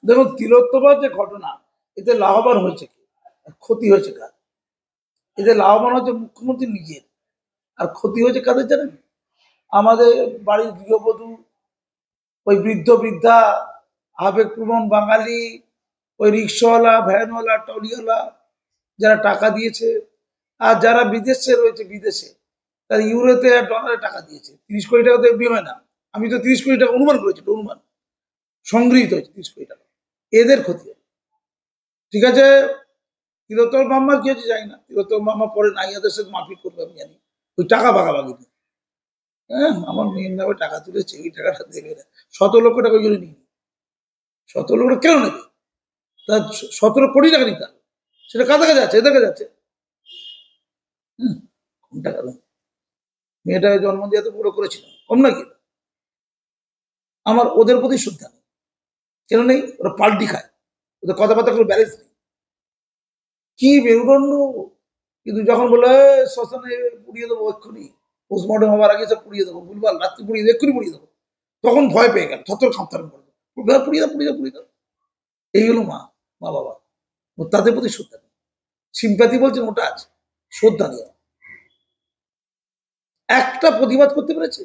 দেখুন তিলোত্তমার যে ঘটনা, এতে লাভবান হয়েছে কি আর ক্ষতি হয়েছে কার? এতে লাভবান হচ্ছে মুখ্যমন্ত্রী নিজের, আর ক্ষতি হয়েছে কাদের জানেন? আমাদের বাড়ির গৃহবধূ, ওই বৃদ্ধ বৃদ্ধা, আবেগপ্রবণ বাঙালি, ওই রিক্সাওয়ালা, ভ্যানওয়ালা, ট্রলিওয়ালা, যারা টাকা দিয়েছে, আর যারা বিদেশে রয়েছে, বিদেশে তার ইউরোতে আর ডলারে টাকা দিয়েছে। 30 কোটি টাকা তো এমনি হয় না। আমি তো 30 কোটি টাকা অনুমান করেছি, অনুমান সংগৃহীত হয়েছে 30 কোটি টাকা। এদের ক্ষতি হবে। ঠিক আছে, তিলোত্তম মাম্মা কি হচ্ছে জানি না, তিলোত্তম মাম্মা পরে নাইয়াদের সাথে মারপিট করবে আমি জানি, ওই টাকা ভাগাভাগি নিয়ে। হ্যাঁ, আমার মেয়ের নামে টাকা তুলেছে, ওই টাকাটা দেবে না। 17 লক্ষ টাকা ওই জন্য নিয়ে, 17 লক্ষ টাকা কেন নেবে? তার 17 কোটি টাকা নিতে হবে, সেটা কার কাছে যাচ্ছে? এদের কাছে যাচ্ছে। কোন টাকা দেয়? মেয়েটাকে জন্ম দিয়ে তো পুরো করেছিল, কম নাকি? আমার ওদের প্রতি শ্রদ্ধা নেই। কেন নেই? ওরা পাল্টি খায়, ওদের কথাবার্তা কোনো ব্যালেন্স নেই। কি মেরুদণ্ড! কিন্তু যখন বলে শ্মশানে পুড়িয়ে দেবো এক্ষুনি, পোস্টমর্টম হওয়ার আগে সব পুড়িয়ে দেবো, ভুলভাল রাত্রি পুড়িয়ে দেবো, এক্ষুনি পুড়িয়ে দেবো, তখন ভয় পেয়ে গেল, থর খামতারম করে দেবো, পুড়িয়ে দাও, পুড়িয়ে দাও, পুড়িয়ে দাও। এই হলো মা, মা বাবা। ও তাদের প্রতি শ্রদ্ধা নেই। সিম্প্যাথি বলছেন ওটা আছে, শ্রদ্ধা নেই। একটা প্রতিবাদ করতে পেরেছে?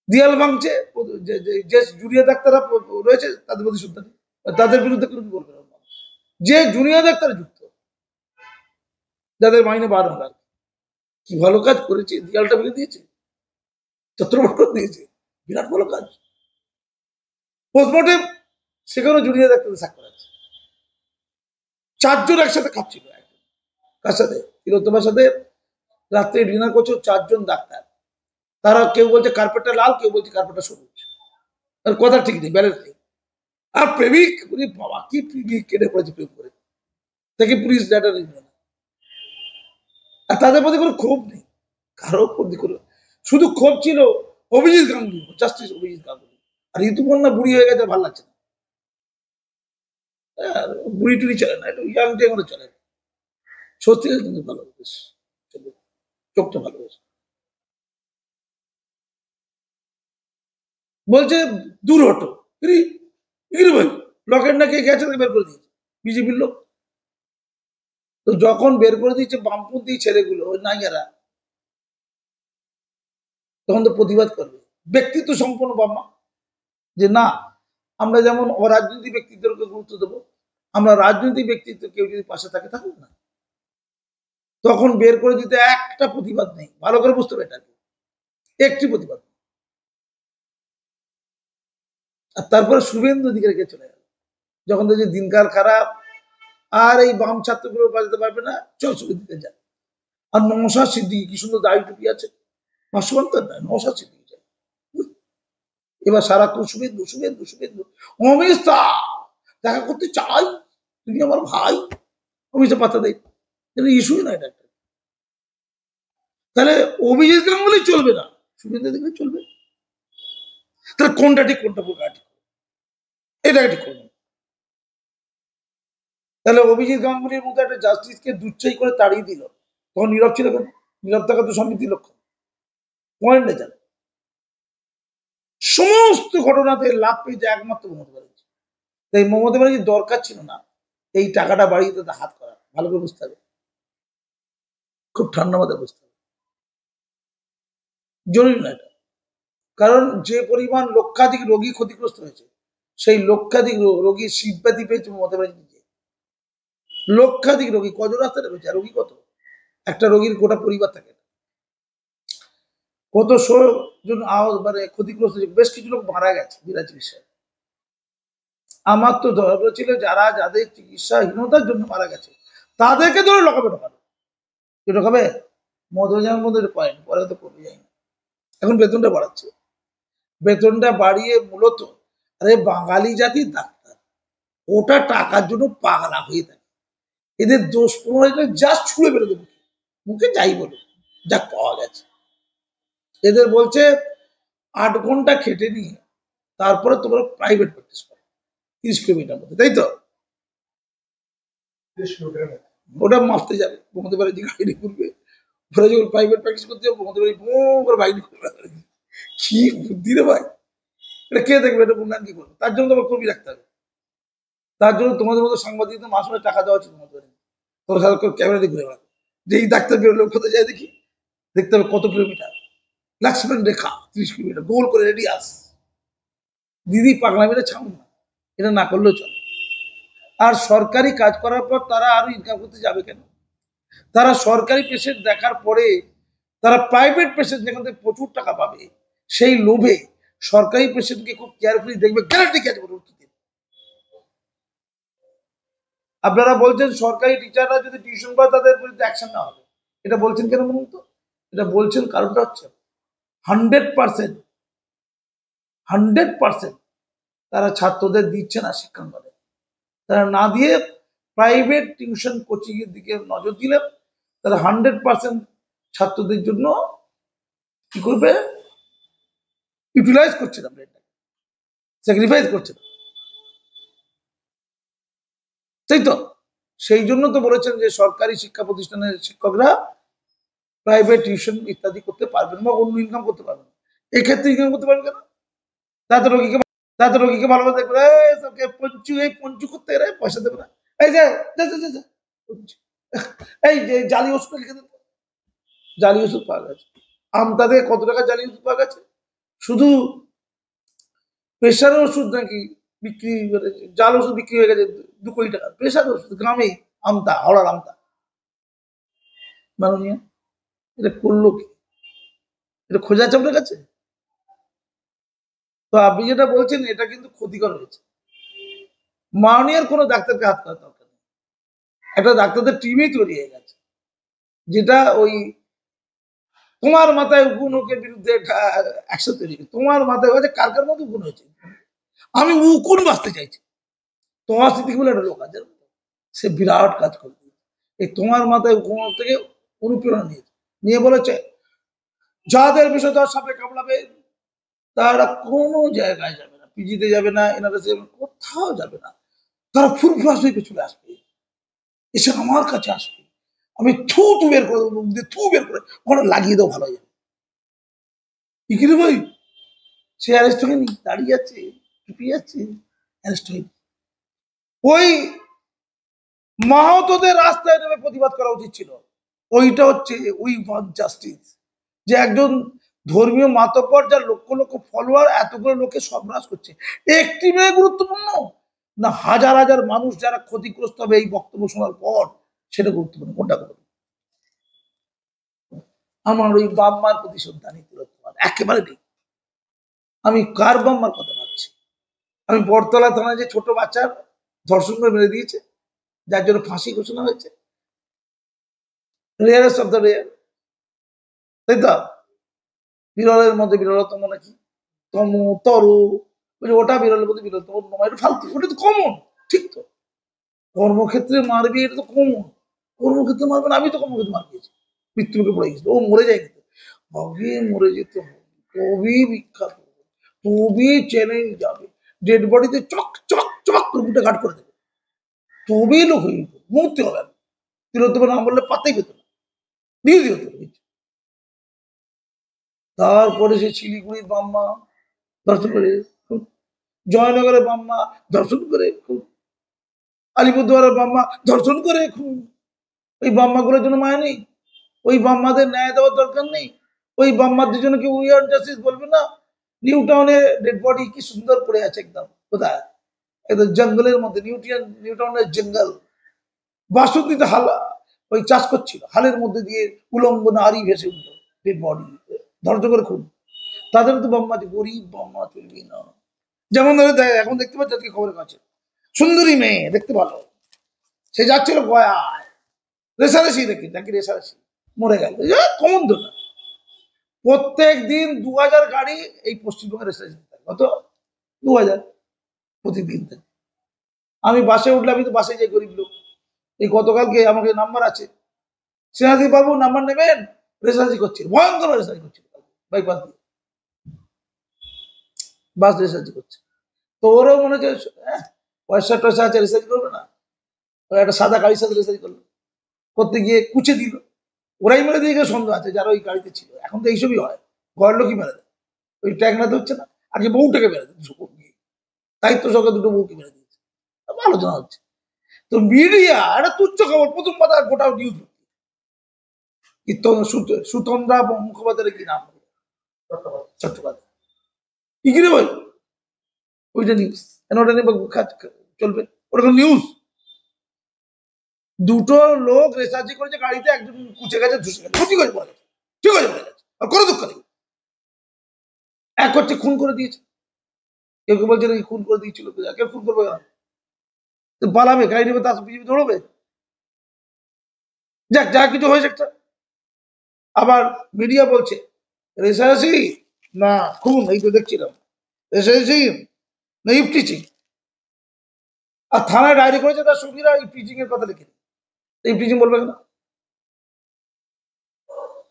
দেয়াল ভাঙছে, যে জুনিয়র ডাক্তাররা রয়েছে তাদের প্রতি শ্রদ্ধা নেই, তাদের বিরুদ্ধে কোনো কি বলবে না। যে জুনিয়র ডাক্তার যুক্ত, যাদের মাইনে 12 লাখ, কি ভালো কাজ করেছে, দেয়ালটা ভেঙে দিয়েছে, চত্বরপাট করে দিয়েছে, বিরাট ভালো কাজ। পোস্টমর্টেম, সেখানেও জুনিয়র ডাক্তারদের স্বাক্ষর আছে। 4 জন একসাথে খাচ্ছিল, কার সাথে? তিলোত্তমার সাথে রাত্রে ডিনার করছে 4 জন ডাক্তার। তারা কেউ বলছে কার্পেটটা লাল, কেউ বলছে কার্পেটটা সবুজ, আর কথা ঠিক নেই, ব্যালেন্স নেই। আর প্রেমিক, বাবা কি প্রেমিক, কেটে পড়েছে প্রেম করে, তাকে পুলিশ ডাটা নিবে না। আর তাদের প্রতি কোনো ক্ষোভ নেই, কারো প্রতি কোনো, শুধু ক্ষোভ ছিল অভিজিৎ গাঙ্গুলি, জাস্টিস অভিজিৎ গাঙ্গুলি। আর ঋতুপর্ণা বুড়ি হয়ে গেছে, ভালো লাগছে না। বুড়ি টুড়ি চলে না, একটু ইয়াং টেঙ্গরে চলে। সত্যি কিন্তু ভালো বেশ, চোখটা ভালো বেশ। বলছে দূর হটো, ভাই লকেট নাকি গেছে, বের করে দিয়েছে বিজেপির লোক। তো যখন বের করে দিয়েছে বামপন্থী ছেলেগুলো, ওই নাইয়ারা, তখন তো প্রতিবাদ করবে, ব্যক্তিত্ব সম্পন্ন বাম্মা, যে না, আমরা যেমন অরাজনৈতিক ব্যক্তিত্বকে গুরুত্ব দেবো, আমরা রাজনৈতিক ব্যক্তিত্ব কেউ যদি পাশে থাকে থাকুক না। তখন বের করে দিতে একটা প্রতিবাদ নেই, ভালো করে বুঝতে হবে, এটা একটি প্রতিবাদ। আর তারপরে শুভেন্দু অধিকারীকে চলে গেল, যখন দেখছি দিনকাল খারাপ, আর এই বাম ছাত্রগুলো বাজাতে পারবে না, চল শুভেন্দুকে যায়। আর নওশাদ সিদ্দিকী, কি সুন্দর দাড়ি টুপি আছে, ভাস্কর নয়, নওশাদ সিদ্দিকী যায়। এবার সারাক্ষণ শুভেন্দু, শুভেন্দু, শুভেন্দু। অমিত শাহ দেখা করতে চাই, তুমি আমার ভাই। অমিত শাহ পাত্তা দেয়, ইস্যুই নয় এটা। তাহলে অভিজিৎ গাঙ্গুলি চলবে না, শুভেন্দু অধিকারী চলবে? তাহলে কোনটা ঠিক, কোনটা ভুল? এটা ঠিক করবেন। তাহলে অভিজিৎ গাঙ্গুলির মতো একটা জাস্টিসকে দুচ্ছাই করে তাড়িয়ে দিল, তখন নীরব ছিল কেন? নীরব থাকা তো সমিতির লক্ষ্য, পয়েন্টে যান। সমস্ত ঘটনাতে লাভ পেয়েছে একমাত্র মমতা ব্যানার্জি। তাই মমতা ব্যানার্জির দরকার ছিল না এই টাকাটা বাড়িয়ে তাদের হাত করা, ভালো করে বুঝতে হবে, খুব ঠান্ডা মাথায় বুঝতে হবে, জরুরি না এটা। কারণ যে পরিমাণ লক্ষাধিক রোগী ক্ষতিগ্রস্ত হয়েছে, সেই লক্ষাধিক রোগীর সিম্প্যাথি পেয়েছে মমতা ব্যানার্জি নিজে। লক্ষাধিক রোগী, কজন রাস্তায় রয়েছে, আর রোগী কত? একটা রোগীর গোটা পরিবার থাকে, কত জন মানে ক্ষতিগ্রস্ত, বেশ কিছু লোক মারা গেছে বিনা চিকিৎসায়। আমার তো ধরা ছিল যারা, যাদের চিকিৎসাহীনতার জন্য মারা গেছে, তাদেরকে ধরে লকাবে ঢোকাবে। কি ঢোকাবে? মধুজানের মধ্যে পয়েন্ট, পরে তো করবে যাই না। এখন বেতনটা বাড়াচ্ছে, বেতনটা বাড়িয়ে মূলত, আরে বাঙালি জাতির ডাক্তার, ওটা টাকার জন্য পাগলা হয়ে থাকে। এদের দোষ 15 জাস্ট ছুঁড়ে বেরো দেবো, মুখে যাই বলো, যা পাওয়া গেছে। এদের বলছে 8 ঘন্টা খেটে নিয়ে তারপরে তোমরা প্রাইভেট প্র্যাকটিস করো 30 কিলোমিটার মধ্যে, তাই তো? ওটা মাপতে যাবে, মমতা ব্যানার্জি গাড়ি করবে, ওরা যখন প্রাইভেট প্র্যাকটিস করতে যাবে, মমতা ব্যানার্জি বো করে বাইরে করবে। কি বুদ্ধি রে ভাই, এটা কে দেখবে? এটা মূল্যায়ন কি করবে? তার জন্য তোমার কর্মী রাখতে হবে। তার জন্য তোমাদের মতো সাংবাদিকদের মাস মাসে টাকা দেওয়া উচিত তোমাদের। তোমরা সারা ক্যামেরা দিয়ে ঘুরে বেড়াবে যে এই ডাক্তার বেরোলে কোথায় যায় দেখি, দেখতে হবে কত কিলোমিটার, লক্ষ্মণ রেখা 30 কিলোমিটার গোল করে রেডিয়াস। দিদি পাগলামিটা ছাড়ুন না, এটা না করলেও চলে। আর সরকারি কাজ করার পর তারা আরো ইনকাম করতে যাবে কেন? তারা সরকারি পেশেন্ট দেখার পরে তারা প্রাইভেট পেশেন্ট যেখান থেকে প্রচুর টাকা পাবে সেই লোভে সরকারি পেশেন্টকে খুব কেয়ারফুলি দেখবে, গ্যারান্টি কাজ করবে। আপনারা বলছেন সরকারি টিচাররা যদি টিউশন পায় তাদের বিরুদ্ধে অ্যাকশন নেওয়া হবে, এটা বলছেন কেন বলুন তো? এটা বলছেন কারণটা হচ্ছে 100% তারা ছাত্রদের দিচ্ছে না শিক্ষাঙ্গনে, তারা না দিয়ে প্রাইভেট টিউশন কোচিং এর দিকে নজর দিলে তারা 100% ছাত্রদের জন্য কি করবে, ইউটিলাইজ করছে না, স্যাক্রিফাইস করছে না, তাই তো? সেই জন্য তো বলেছেন যে সরকারি শিক্ষা প্রতিষ্ঠানের শিক্ষকরা প্রাইভেট টিউশন ইত্যাদি করতে পারবেন বা অন্য ইনকাম করতে পারবেন। এই ক্ষেত্রে ইনকাম করতে পারবেন কেন? তাতে রোগীকে ভালোভাবে দেখবে, তোকে পঞ্চু এই পঞ্চু করতে গেলে পয়সা দেবে না, এই যে এই যে জালি ওষুধ লিখে দেবে, জালি ওষুধ পাওয়া গেছে। আমতা থেকে কত টাকা জালি ওষুধ পাওয়া গেছে, শুধু প্রেশারের ওষুধ নাকি বিক্রি করেছে, জাল ওষুধ বিক্রি হয়ে গেছে 2 কোটি টাকা, প্রেশার ওষুধ গ্রামে, আমতা, হাওড়ার আমতা। মাননীয়, এটা করলো কি? এটা খোঁজা আছে আপনার কাছে? তো আপনি যেটা বলছেন এটা কিন্তু ক্ষতিকর হয়েছে। মাননীয় কোনো ডাক্তারকে হাত করার দরকার নেই, একটা ডাক্তারদের টিমই তৈরি হয়ে গেছে, যেটা ওই তোমার মাথায় উকুনকে বিরুদ্ধে অ্যাকশন তৈরি, তোমার মাথায় হয়েছে কার কার মধ্যে উকুন হয়েছে, আমি উকুন বাঁচতে চাইছি। তোমার স্মৃতি বলে একটা লোক আছে, সে বিরাট কাজ করবে, এই তোমার মাথায় উকুন থেকে অনুপ্রেরণা নিয়েছে, নিয়ে বলেছে যাদের বিষয় তার সাপে কামড়াবে তারা কোনো জায়গায় যাবে না, পিজিতে যাবে না, এনআরএসে কোথাও যাবে না, তারা ফুরফুরাস হয়ে চলে আসবে, এসে আমার কাছে আসবে, আমি থু থু বের করে দেবো, থু বের করে ওখানে লাগিয়ে দেবো, ভালো যাবে। কি রে ভাই, সে অ্যারেস্ট হয়নি, দাঁড়িয়ে আছে, চুপি যাচ্ছে, অ্যারেস্ট হয়নি। ওই মাহাতোদের রাস্তায় নেমে প্রতিবাদ করা উচিত ছিল। ওইটা হচ্ছে উই ওয়ান্ট জাস্টিস, যে একজন ধর্মীয় মাতব্বর যার লক্ষ লক্ষ ফলোয়ার এতগুলো লোকে সর্বনাশ করছে, একটি মেয়ে গুরুত্বপূর্ণ না হাজার হাজার মানুষ যারা ক্ষতিগ্রস্ত হবে এই বক্তব্য শোনার পর, সেটা গুরুত্বপূর্ণ? কোনটা করবে? আমার ওই বাম্মার প্রতি শ্রদ্ধা নেই, একেবারে নেই। আমি কার বাম্মার কথা ভাবছি? আমি বটতলা থানায় যে ছোট বাচ্চার ধর্ষণ করে মেরে দিয়েছে, যার জন্য ফাঁসি ঘোষণা হয়েছে, রেয়ারেস্ট অফ দ্য রেয়ার, তাই তো? বিরলের মধ্যে বিরলতম নাকি তম তরু, ওটা বিরলের মধ্যে বিরলতম নয়, এটা ফালতু, ওটা তো কমন, ঠিক তো? কর্মক্ষেত্রে মারবি, এটা তো কমন, কর্মক্ষেত্রে মারবে না, আমি তো কর্মক্ষেত্রে মার খেয়েছি, মৃত্যুকে পড়ে গেছিল, ও মরে যায়নি তো, আগে মরে যেতে হবে, তবেই বিখ্যাত হবে, তবেই চ্যালেঞ্জ যাবে, ডেড বডিতে চক চক চক করে মুখটা ঘাট করে দেবে, তবেই লোক হয়ে যেত, মরতে হবে না, তিলোত্তমা নাম বললে পাতাই পেত না, নিউজ হতো। তারপরে সে শিলিগুড়ির বাম্মা ধর্ষণ করে, জয়নগরের বাম্মা ধর্ষণ করে খুব, আলিপুরদুয়ারের বাম্মা ধর্ষণ করে খুব, ওই বাম্মাগুলোর জন্য মায়া নেই? ওই বাম্মাদের ন্যায় দেওয়ার দরকার নেই? ওই বাম্মাদের জন্য কি উই আর জাস্টিস বলবে না? নিউ টাউনে ডেড বডি কি সুন্দর পড়ে আছে, একদম কোথায়, একদম জঙ্গলের মধ্যে, নিউ টাউনের জঙ্গল, বাসন্তীতে হাল ওই চাষ করছিল, হালের মধ্যে দিয়ে উলঙ্গ নারী ভেসে উঠলো, ডেড বডি ধৈর্য করে খুব, তাদের তো বাম্মা, গরিব বাম্মা চলবি না। যেমন ধরে এখন দেখতে পাচ্ছি আজকে খবরের কাছে সুন্দরী মেয়ে দেখতে ভালো, সে যাচ্ছিল গয়ায়, রেসারেসি দেখি নাকি রেসারেসি, মরে গেল, কমন তো না। প্রত্যেক দিন 2000 গাড়ি এই পশ্চিমবঙ্গের রেসারেসি থাকে, কত? 2000 প্রতিদিন। আমি বাসে উঠলে, আমি তো বাসে যাই, গরিব লোক, এই গতকালকে আমাকে নাম্বার আছে, সেনাদি বাবু নাম্বার নেবেন, রেসারেসি করছে, ভয়ঙ্কর রেসারেসি করছে, বাইপাস দিয়ে বাস রেসারেসি করছে। তো ওরও মনে হচ্ছে পয়সা টয়সা আছে, রিসার্চ করবে না, ওই একটা সাদা গাড়ির সাথে রিসার্চ করলো, করতে গিয়ে কুচে দিল, ওরাই মেরে দিয়ে গেলে সন্দেহ আছে যারা ওই গাড়িতে ছিল। এখন তো এইসবই হয়, ঘর লোকই মেরে দেয়, ওই ট্যাগ না হচ্ছে না, আগে বউটাকে মেরে দেয়, দায়িত্ব সঙ্গে দুটো বউকে মেরে দিয়েছে, আলোচনা হচ্ছে। তো মিডিয়া একটা তুচ্ছ খবর, প্রথম কথা গোটা নিউজ সুতন্দ্রা মুখোপাধ্যায়ের কি নাম, চট্টোপাধ্যায়, কি কিনে বল ওইটা নিউজ, কেন ওটা নিয়ে চলবে, ওটা নিউজ। দুটো লোক রেসার্চি করেছে গাড়িতে, একজন কুচে গেছে, ধুসে গেছে, ঠিক আছে বলে গেছে, ঠিক আছে বলে গেছে, আর কোনো দুঃখ নেই। এক হচ্ছে খুন করে দিয়েছে, কেউ কেউ বলছে নাকি খুন করে দিয়েছিল, কেউ খুন করবে না, পালাবে, গাড়ি নেবে, তার বিজেপি দৌড়বে, যাক যা কিছু হয়েছে একটা। আবার মিডিয়া বলছে রেসারেসি না খুন, এই তো দেখছিলাম, রেসারেসি না ইফটিচিং, আর থানায় ডায়েরি করেছে তার সঙ্গীরা ইফটিচিং এর কথা লিখে, ইফটিচিং বলবে না।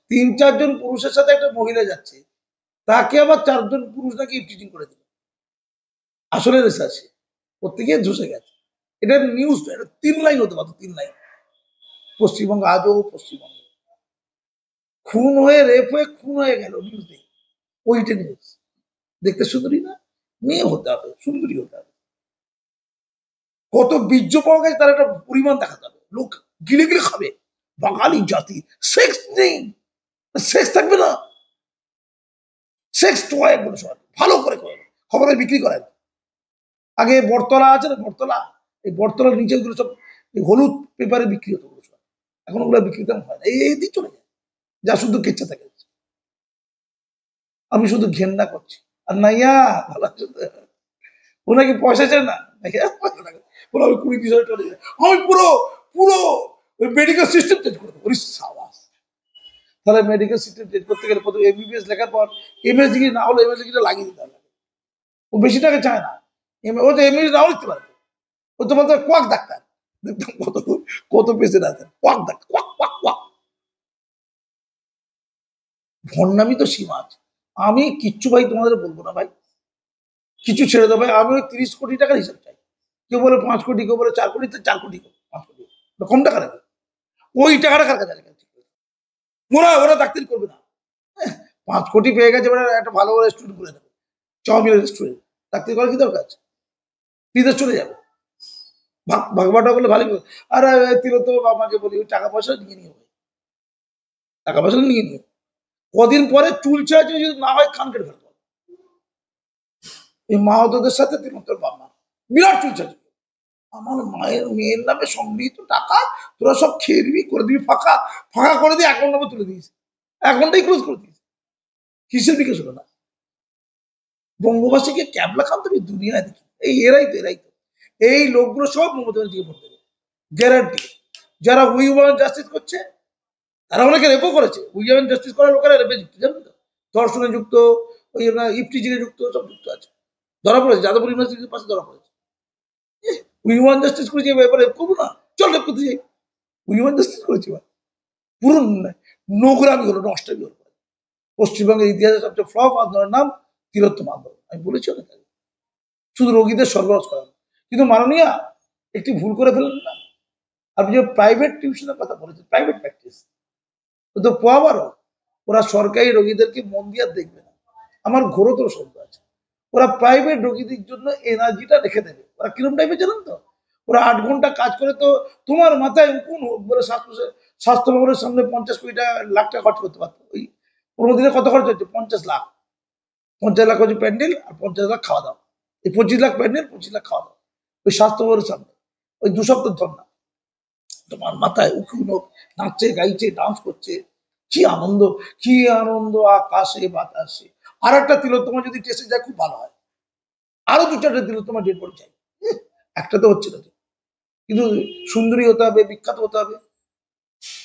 3-4 জন পুরুষের সাথে একটা মহিলা যাচ্ছে, তাকে আবার 4 জন পুরুষ নাকি ইফটিচিং করে দিল, আসলে রেসার্সি প্রত্যেকে ধসে গেছে। এটা নিউজ, এটা 3 লাইন হতে পারতো, 3 লাইন। পশ্চিমবঙ্গ আজও পশ্চিমবঙ্গ খুন হয়ে, রেপ হয়ে খুন হয়ে গেল, নিউজ নেই, ওইটা নিউজ। দেখতে সুন্দরী না, মেয়ে হতে হবে, সুন্দরী হতে হবে, কত বীর্য পাওয়া গেছে তার একটা পরিমাণ দেখাতে হবে, লোক গিলে গিলে খাবে। বাঙালি জাতি সেক্স নেই, সেক্স থাকবে না, সেক্স টয় একদম সব ভালো করে খবরে বিক্রি করেন। আগে বটতলা আছে না, বটতলা, এই বটতলার নিচে ওগুলো সব হলুদ পেপারে বিক্রি হতো, এখন ওগুলো বিক্রি তেমন হয় না, এই দিক চলে যায়, যা শুধু কেচ্ছা থাকে। আমি শুধু ঘেন্না করছি, আর নাইয়া ভালো আছে, ও নাকি পয়সা চায় না, বলো আমি 20-30 হাজার চলে যায়, আমি পুরো পুরো মেডিকেল সিস্টেম চেঞ্জ করে দেবো। সাবাস, তাহলে মেডিকেল সিস্টেম চেঞ্জ করতে গেলে প্রথমে এমবিবিএস লেখার পর এমএস ডিগ্রি না হলে এমএস ডিগ্রিটা লাগিয়ে দিতে হবে। ও বেশি টাকা চায় না, ও তো এমএস নাও লিখতে পারবে, ও তো বলতে কোয়াক ডাক্তার, দেখতাম কত কত পেশেন্ট আছে quack doctor, quack quack quack. ভণ্ডামি তো সীমা আছে। আমি কিচ্ছু ভাই তোমাদের বলবো না ভাই, কিছু ছেড়ে দেবো ভাই, আমি ওই 30 কোটি টাকার হিসাব চাই। কেউ বলে 5 কোটি, কেউ বলে 4 কোটি, 4 কোটি, 5 কোটি, কম টাকা নেবে, ওই টাকাটা কার কাছে আছে? ওরা ওরা ডাক্তারি করবে না, 5 কোটি পেয়ে গেছে, ওরা একটা ভালো রেস্টুরেন্ট করে দেবে, চাউমিনের রেস্টুরেন্ট, ডাক্তারি করার কি দরকার আছে, বিদেশ চলে যাবে, ভাগবাটা করলে ভালোই। আর তিলোত্তম আমাকে বলি ওই টাকা পয়সা নিয়ে নিয়ে, টাকা পয়সা নিয়ে নিয়ে কদিন পরে চুল ছেঁড়া যদি না হয় কান কেটে ফেলবো। এই মাহতদের সাথে তিলোত্তম বাবা বিরাট চুল ছেঁড়া, আমার মায়ের মেয়ের নামে সংগৃহীত টাকা তোরা সব খেয়ে দিবি, করে দিবি, ফাঁকা ফাঁকা করে দিয়ে অ্যাকাউন্ট নম্বর তুলে দিয়েছে, অ্যাকাউন্টটাই ক্লোজ করে দিয়েছে, কিসের বিকাশ হলো না? বঙ্গবাসীকে ক্যাবলা খান তুমি দুনিয়ায় দেখি, এরাই তো এই লোকগুলো সব মমতা ব্যানার্জিকে ভোট দেবে গ্যারান্টি। যারা উইমেন জাস্টিস করছে তারা অনেকে রেপও করেছে, উইমেন জাস্টিস করার লোকেরা রেপে যুক্ত, জানেন তো, ধর্ষণে যুক্ত, ওই ইফটিজিংয়ে যুক্ত, সব যুক্ত আছে, ধরা পড়েছে, যাদবপুর ইউনিভার্সিটির পাশে ধরা পড়েছে। উইমেন জাস্টিস করেছি, এবার রেপ করবো না, চল রেপ করতে যাই, উইমেন জাস্টিস করেছি, পুরো নোংরামি হলো, নষ্টামি হলো। পশ্চিমবঙ্গের ইতিহাসে সবচেয়ে ফ্লপ আন্দোলনের নাম তিলোত্তম আন্দোলন, আমি বলেছি অনেক আগে, শুধু রোগীদের সরবরাহ করানো। কিন্তু মাননীয়া একটি ভুল করে ফেললেন না, আপনি যে প্রাইভেট টিউশনের কথা বলেছেন, প্রাইভেট প্র্যাকটিস তো পোয়াবারও, ওরা সরকারি রোগীদেরকে মন দিয়ে দেখবে না, আমার ঘোরতর শব্দ আছে, ওরা প্রাইভেট রোগীদের জন্য এনার্জিটা রেখে দেবে। ওরা কিরম টাইপের জানেন তো, ওরা 8 ঘন্টা কাজ করে, তো তোমার মাথায় কোন বলে স্বাস্থ্য ভবনের সামনে 50 কোটি লাখ টাকা খরচ করতে পারতো, ওই 15 দিনে কত খরচ হচ্ছে? 50 লাখ, 50 লাখ হচ্ছে প্যান্ডেল, আর 50 লাখ খাওয়া দাওয়া, এই 25 লাখ প্যান্ডেল, 25 লাখ খাওয়া দাওয়া, ওই স্বাস্থ্য ভবনের সামনে, ওই 2 সপ্তাহ ধর না, তোমার মাথায় উকি লোক নাচছে, গাইছে, ডান্স করছে, কি আনন্দ, কি আনন্দ, আকাশে বাতাসে। আর একটা তিলোত্তমা যদি টেস্টে যায় খুব ভালো হয়, আরো 2-4টা তিলোত্তমা ডেড বডি চাই, একটা তো হচ্ছে না। কিন্তু সুন্দরী হতে হবে, বিখ্যাত হতে হবে,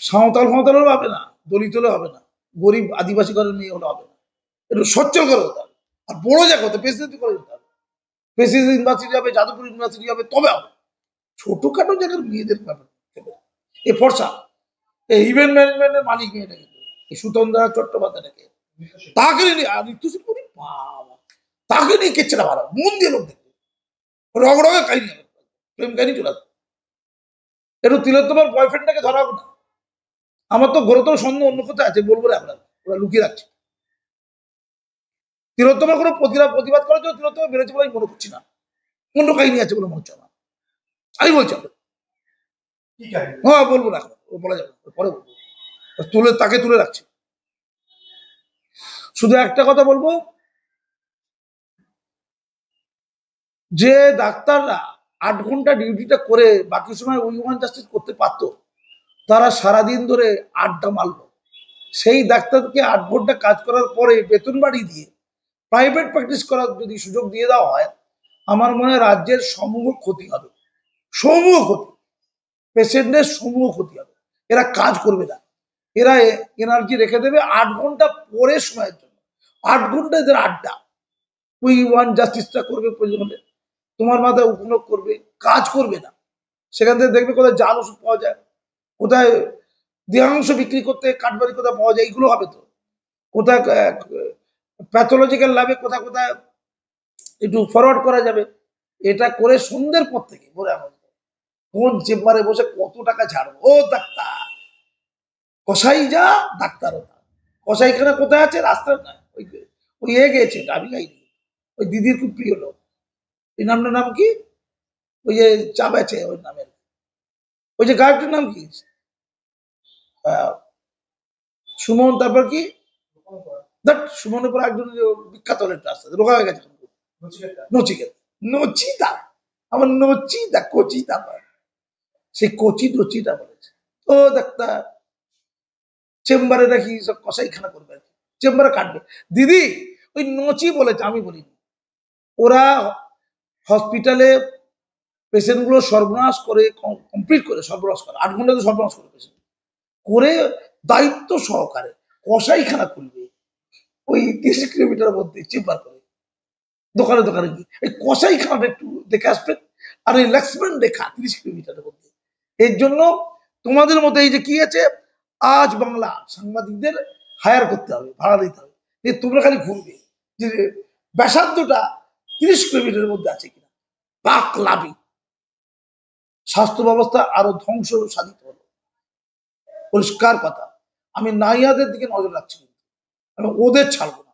সাঁওতাল ফাঁওতাল হলে হবে না, দলিত হলে হবে না, গরিব আদিবাসী ঘরের মেয়ে হলে হবে না, একটু সচ্ছল করে হতে হবে, আর বড় জায়গা হতে প্রেসিডেন্সি করে যেতে হবে, প্রেসিডেন্সি ইউনিভার্সিটি হবে, যাদবপুর ইউনিভার্সিটি হবে, তবে হবে। ছোটখাটো জায়গার মেয়েদের ব্যাপার, এ ফর্সা, এই ইভেন্ট ম্যানেজমেন্টের মালিক মেয়েটা কিন্তু এই সুতন্দ্রা চট্টোপাধ্যায়টাকে, তাকে নিয়ে আর ঋতুশ্রী করি বাবা, তাকে নিয়ে কেচ্ছেটা ভালো, মন দিয়ে লোক দেখবে, রগ রগে কাহিনী হবে, প্রেম কাহিনী চলে আসবে। একটু তিলোত্তমার বয়ফ্রেন্ডটাকে ধরা হবে না, আমার তো ঘোরতর সন্দেহ অন্য কোথায় আছে, বলবো না আপনার, ওরা লুকিয়ে রাখছে। তিলোত্তমার কোনো প্রতিবাদ করার জন্য তিলোত্তমা বেড়েছে বলে আমি মনে করছি না, অন্য কাহিনী আছে বলে মনে হচ্ছে আমার। আমি বলছি আপনাকে। কি কাহিনী? হ্যাঁ বলবো না, এখন ও বলা যাবে না, পরে বলবো। তাকে তুলে রাখছি। শুধু একটা কথা বলবো, যে ডাক্তাররা 8 ঘন্টা ডিউটিটা করে বাকি সময় উইমান জাস্টিস করতে পারতো, তারা সারাদিন ধরে আড্ডা মারলো। সেই ডাক্তারকে 8 ঘন্টা কাজ করার পরে বেতন বাড়িয়ে দিয়ে প্রাইভেট প্র্যাকটিস করার যদি সুযোগ দিয়ে দেওয়া হয়, আমার মনে হয় রাজ্যের সমূহ ক্ষতি হবে। সমূহ ক্ষতি, পেশেন্টের সমূহ ক্ষতি হবে। এরা কাজ করবে না, এরা এনার্জি রেখে দেবে 8 ঘন্টা পরে সময়ের জন্য। 8 ঘন্টা এদের আড্ডা, উই ওয়ান জাস্টিসটা করবে প্রয়োজন হলে, তোমার মাথায় উপনোগ করবে, কাজ করবে না। সেখান থেকে দেখবে কোথায় জাল ওষুধ পাওয়া যায়, কোথায় দেহাংশ বিক্রি করতে কাঠবাড়ি কোথায় পাওয়া যায়, এগুলো হবে তো। কোথায় প্যাথোলজিক্যাল ল্যাবে কোথায় কোথায় একটু ফরওয়ার্ড করা যাবে। এটা করে সন্ধ্যের পর থেকে বলে আমার কোন চেম্বারে বসে কত টাকা ছাড়বো। ও ডাক্তার কসাই যা, ডাক্তারও তা। কসাইখানা কোথায় আছে? রাস্তায় না, ওই ওই গেছে আমি গাইনি, ওই দিদির খুব প্রিয় লোক। এই নামটার নাম কি? ওই যে চা বেচে, ওই নামের, ওই যে গায়কটার নাম কি? আহ, সুমন, তারপর কি দেখ, সুমনের পর একজন বিখ্যাত একটা আসতে রোগা হয়ে গেছে নচিকেত। নচিতা, আমার নচিতা, কচিতা নয়, সেই কচি নচিতা বলেছে। ও ডাক্তার চেম্বারে নাকি সব কসাইখানা করবে আর কি, চেম্বারে কাটবে। দিদি ওই নচি বলেছে, আমি বলিনি। ওরা হসপিটালে পেশেন্ট গুলো সর্বনাশ করে, কমপ্লিট করে সর্বনাশ করে, 8 ঘন্টা তো সর্বনাশ করে পেশেন্ট করে, দায়িত্ব সহকারে কসাইখানা খুলবে ওই 30 কিলোমিটার মধ্যে চেম্বার করে, দোকানে দোকানে গিয়ে এই কসাইখানাটা একটু দেখে আসবেন। আর এই লক্ষ্মণ রেখা 30 কিলোমিটারের মধ্যে। এর জন্য তোমাদের মধ্যে এই যে কি আছে, আজ বাংলা সাংবাদিকদের হায়ার করতে হবে, ভাড়া দিতে হবে, যে তোমরা খালি ঘুরবে যে ব্যাসার্ধটা 30 কিলোমিটারের মধ্যে আছে কিনা। বাক লাভি স্বাস্থ্য ব্যবস্থা আরো ধ্বংস সাধিত হলো, পরিষ্কার কথা। আমি নাইয়াদের দিকে নজর রাখছি, আমি ওদের ছাড়বো না।